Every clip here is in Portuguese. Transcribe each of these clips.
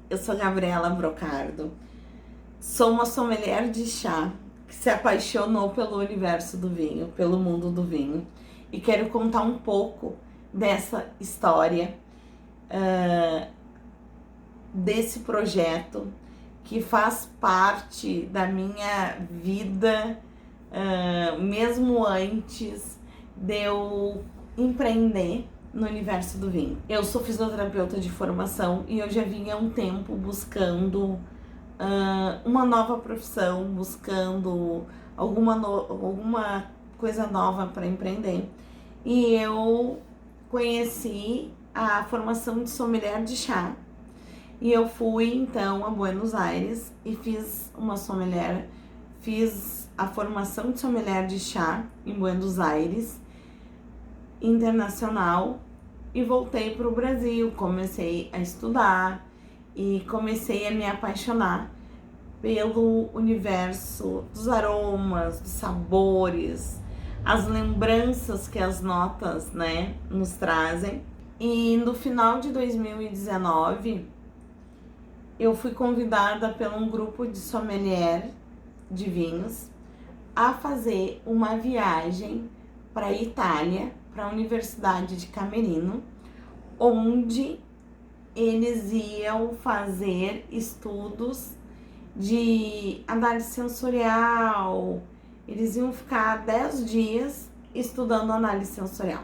Eu sou Gabriela Brocardo, sou uma sommelier de chá que se apaixonou pelo universo do vinho, pelo mundo do vinho, e quero contar um pouco dessa história, desse projeto que faz parte da minha vida, mesmo antes de eu empreender no universo do vinho. Eu sou fisioterapeuta de formação e eu já vinha há um tempo buscando uma nova profissão, buscando alguma coisa nova para empreender. E eu conheci a formação de sommelier de chá. E eu fui então a Buenos Aires e fiz a formação de sommelier de chá em Buenos Aires, internacional, e voltei para o Brasil, comecei a estudar e comecei a me apaixonar pelo universo dos aromas, dos sabores, as lembranças que as notas, né, nos trazem. E no final de 2019, eu fui convidada por um grupo de sommelier de vinhos a fazer uma viagem para a Itália, para a Universidade de Camerino, onde eles iam fazer estudos de análise sensorial. Eles iam ficar 10 dias estudando análise sensorial.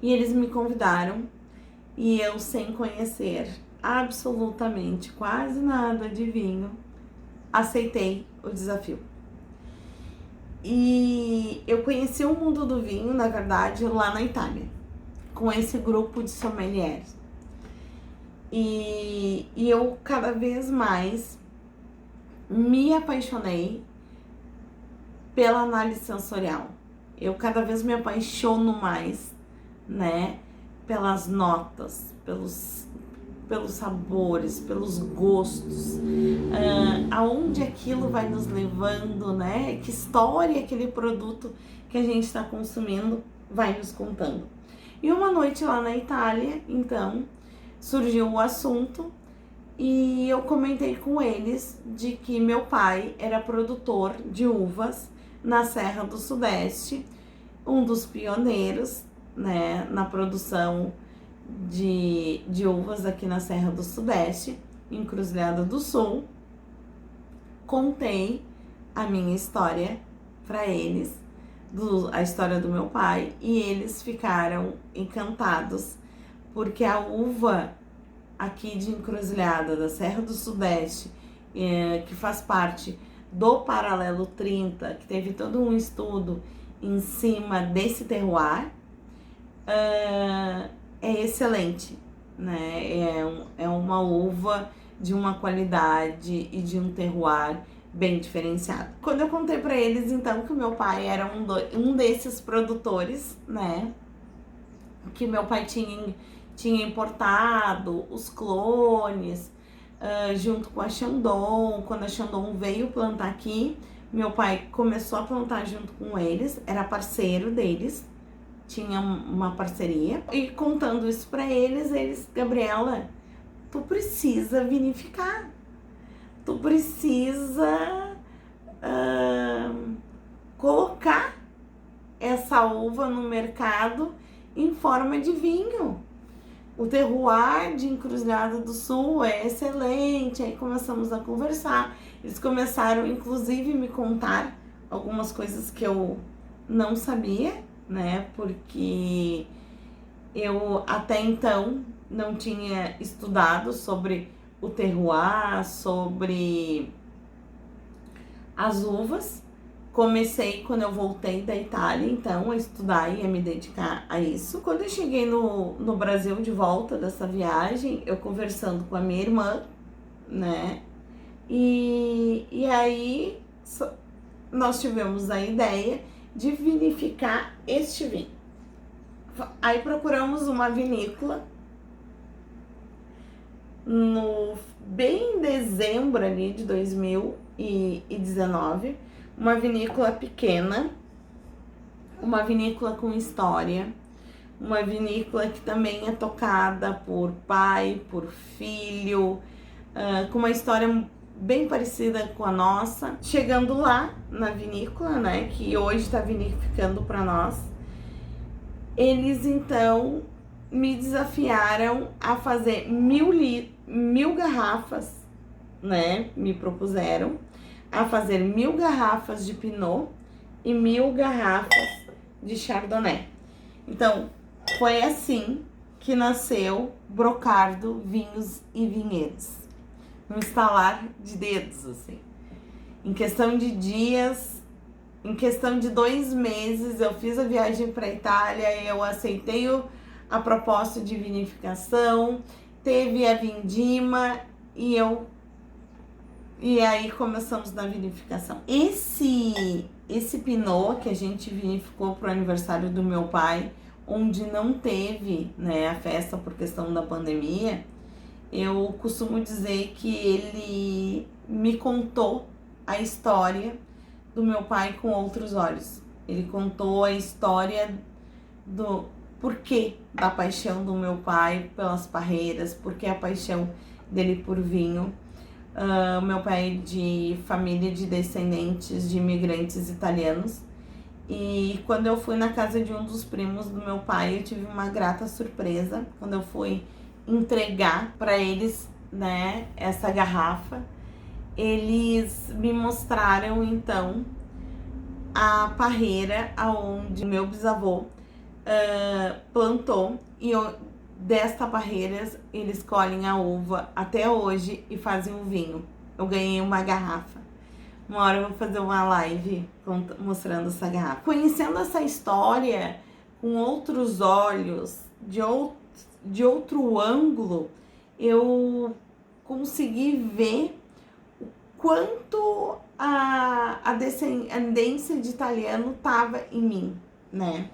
E eles me convidaram e eu, sem conhecer absolutamente quase nada de vinho, aceitei o desafio. E eu conheci o mundo do vinho, na verdade, lá na Itália, com esse grupo de sommeliers. E eu cada vez mais me apaixonei pela análise sensorial. Eu cada vez me apaixono mais, né, pelas notas, pelos sabores, pelos gostos, aonde aquilo vai nos levando, né? Que história aquele produto que a gente está consumindo vai nos contando. E uma noite lá na Itália, então, surgiu o assunto e eu comentei com eles de que meu pai era produtor de uvas na Serra do Sudeste, um dos pioneiros, né, na produção de uvas aqui na Serra do Sudeste, em Cruzilhada do Sul. Contei a minha história para eles, a história do meu pai, e eles ficaram encantados, porque a uva aqui de Encruzilhada, da Serra do Sudeste, que faz parte do Paralelo 30, que teve todo um estudo em cima desse terroir, é excelente, né? É uma uva de uma qualidade e de um terroir bem diferenciado. Quando eu contei para eles, então, que o meu pai era um desses produtores, né? Que meu pai tinha importado os clones, junto com a Chandon. Quando a Chandon veio plantar aqui, meu pai começou a plantar junto com eles, era parceiro deles, tinha uma parceria. E contando isso para eles, Gabriela, tu precisa vinificar, tu precisa colocar essa uva no mercado em forma de vinho. O terroir de Encruzilhada do Sul é excelente. Aí começamos a conversar. Eles começaram, inclusive, me contar algumas coisas que eu não sabia, né? Porque eu até então não tinha estudado sobre o terroir, sobre as uvas. Comecei quando eu voltei da Itália, então, a estudar e a me dedicar a isso. Quando eu cheguei no Brasil de volta dessa viagem, eu conversando com a minha irmã, né? E aí nós tivemos a ideia de vinificar este vinho. Aí procuramos uma vinícola bem em dezembro ali de 2019, uma vinícola pequena, uma vinícola com história, uma vinícola que também é tocada por pai, por filho, com uma história bem parecida com a nossa. Chegando lá na vinícola, né, que hoje está vinificando para nós, eles então me desafiaram a fazer 1000 garrafas, né? Me propuseram a fazer 1000 garrafas de Pinot e 1000 garrafas de Chardonnay. Então, foi assim que nasceu Brocardo Vinhos e Vinhedos. Um estalar de dedos, assim. Em questão de dias, em questão de 2 meses, eu fiz a viagem para a Itália, eu aceitei a proposta de vinificação, teve a vindima e aí começamos na vinificação. Esse Pinot que a gente vinificou pro aniversário do meu pai, onde não teve, né, a festa por questão da pandemia, eu costumo dizer que ele me contou a história do meu pai com outros olhos. Ele contou a história do porquê da paixão do meu pai pelas parreiras, porquê a paixão dele por vinho. Meu pai é de família de descendentes de imigrantes italianos. E quando eu fui na casa de um dos primos do meu pai, eu tive uma grata surpresa quando eu fui entregar para eles, né, essa garrafa. Eles me mostraram então a parreira aonde meu bisavô plantou, e desta parreira eles colhem a uva até hoje e fazem o vinho. Eu ganhei uma garrafa. Uma hora eu vou fazer uma live mostrando essa garrafa. Conhecendo essa história com outros olhos, de outro ângulo, eu consegui ver o quanto a descendência de italiano estava em mim, né?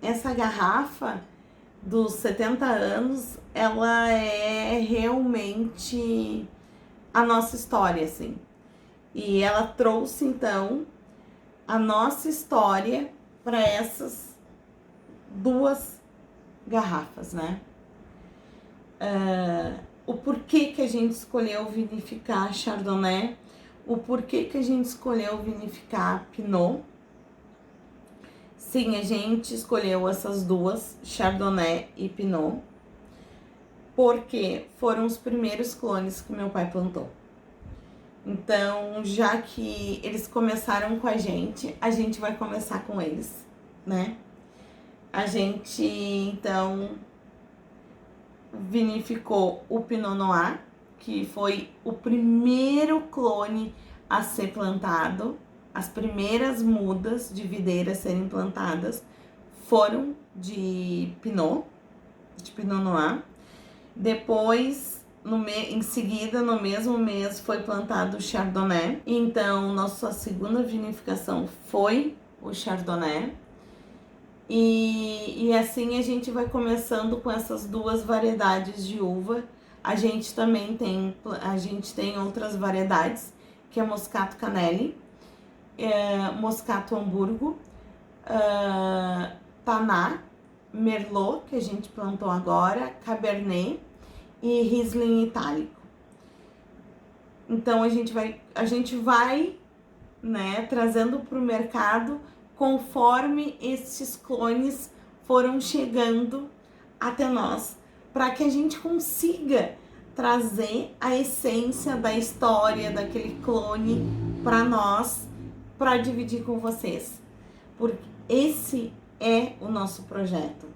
Essa garrafa dos 70 anos, ela é realmente a nossa história, assim. E ela trouxe, então, a nossa história para essas 2 garrafas, né? O porquê que a gente escolheu vinificar Chardonnay, o porquê que a gente escolheu vinificar Pinot. Sim, a gente escolheu essas 2, Chardonnay e Pinot, porque foram os primeiros clones que meu pai plantou. Então, já que eles começaram com a gente vai começar com eles, né? A gente, então, vinificou o Pinot Noir, que foi o primeiro clone a ser plantado. As primeiras mudas de videira a serem plantadas foram de Pinot Noir. Depois, em seguida, no mesmo mês, foi plantado o Chardonnay. Então, nossa segunda vinificação foi o Chardonnay. E assim a gente vai começando com essas 2 variedades de uva. A gente também tem outras variedades, que é Moscato Canelli, Moscato Hamburgo, Taná, Merlot, que a gente plantou agora, Cabernet e Riesling Itálico. Então a gente vai, né, trazendo para o mercado conforme esses clones foram chegando até nós, para que a gente consiga trazer a essência da história daquele clone para nós, para dividir com vocês. Porque esse é o nosso projeto.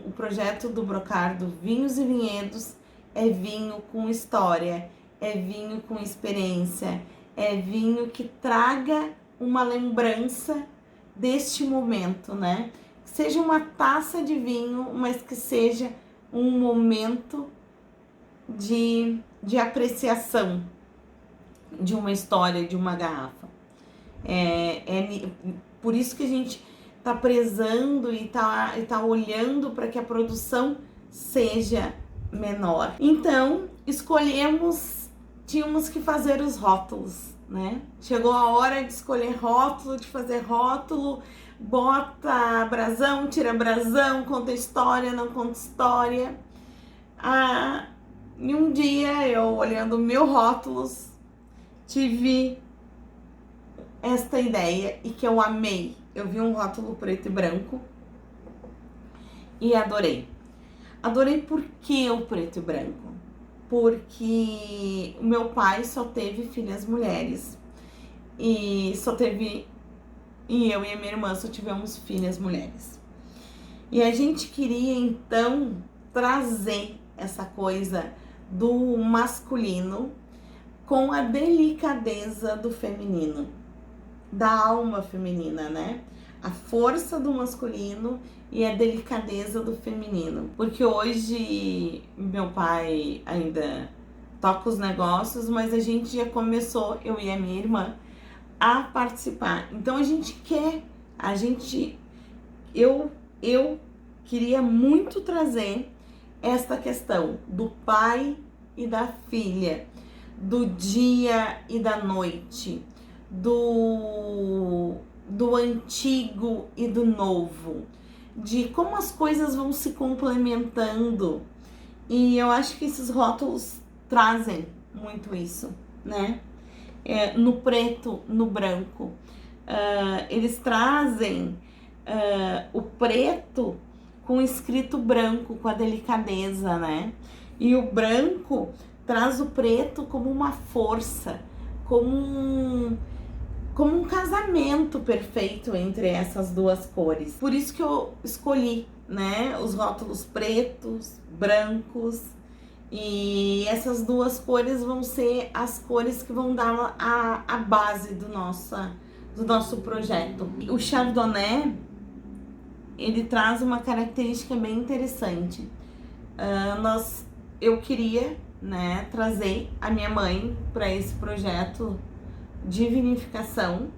O projeto do Brocardo Vinhos e Vinhedos é vinho com história, é vinho com experiência, é vinho que traga uma lembrança deste momento, né? Que seja uma taça de vinho, mas que seja um momento de apreciação de uma história, de uma garrafa. Por isso que a gente tá prezando e tá olhando para que a produção seja menor. Então, tínhamos que fazer os rótulos, né? Chegou a hora de escolher rótulo, de fazer rótulo, bota brasão, tira brasão, conta história, não conta história. E um dia eu, olhando mil rótulos, tive esta ideia e que eu amei. Eu vi um rótulo preto e branco e adorei. Adorei por que o preto e branco? Porque o meu pai só teve filhas mulheres. E eu e a minha irmã só tivemos filhas mulheres. E a gente queria então trazer essa coisa do masculino com a delicadeza do feminino, da alma feminina, né? A força do masculino e a delicadeza do feminino. Porque hoje meu pai ainda toca os negócios, mas a gente já começou, eu e a minha irmã, a participar. Então a gente quer, eu queria muito trazer esta questão do pai e da filha, do dia e da noite, do antigo e do novo, de como as coisas vão se complementando. E eu acho que esses rótulos trazem muito isso, né? No preto, no branco. Eles trazem o preto com escrito branco, com a delicadeza, né? E o branco traz o preto como uma força, como um casamento perfeito entre essas duas cores. Por isso que eu escolhi, né, os rótulos pretos, brancos, e essas duas cores vão ser as cores que vão dar a base do nosso projeto. O Chardonnay, ele traz uma característica bem interessante. Eu queria, né, trazer a minha mãe para esse projeto de vinificação,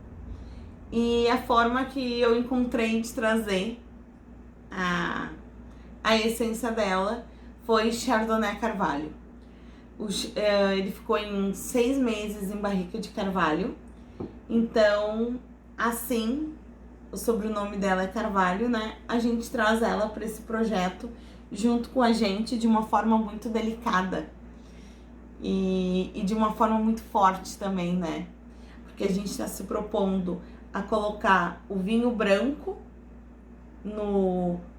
e a forma que eu encontrei de trazer a essência dela foi Chardonnay Carvalho. Ele ficou em 6 meses em barrica de carvalho, então assim, o sobrenome dela é Carvalho, né? A gente traz ela para esse projeto junto com a gente de uma forma muito delicada e de uma forma muito forte também, né? Porque a gente está se propondo a colocar o vinho branco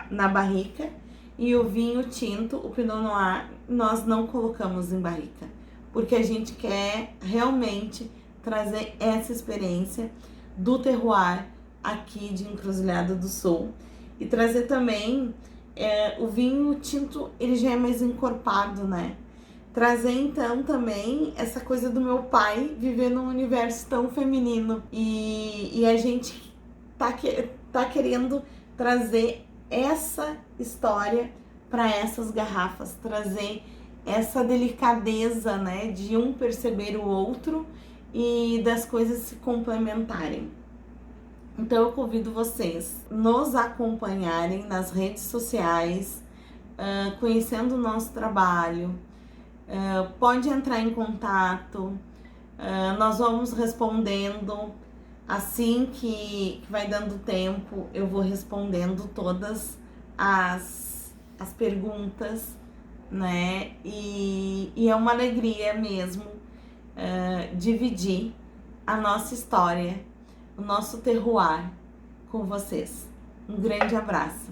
na barrica e o vinho tinto, o Pinot Noir, nós não colocamos em barrica, porque a gente quer realmente trazer essa experiência do terroir aqui de Encruzilhada do Sul e trazer também o vinho tinto, ele já é mais encorpado, né? Trazer então também essa coisa do meu pai viver num universo tão feminino e a gente tá querendo trazer essa história para essas garrafas, trazer essa delicadeza, né, de um perceber o outro e das coisas se complementarem. Então eu convido vocês a nos acompanharem nas redes sociais, conhecendo o nosso trabalho. Pode entrar em contato, nós vamos respondendo assim que vai dando tempo, eu vou respondendo todas as perguntas, né? E é uma alegria mesmo dividir a nossa história, o nosso terroir com vocês. Um grande abraço!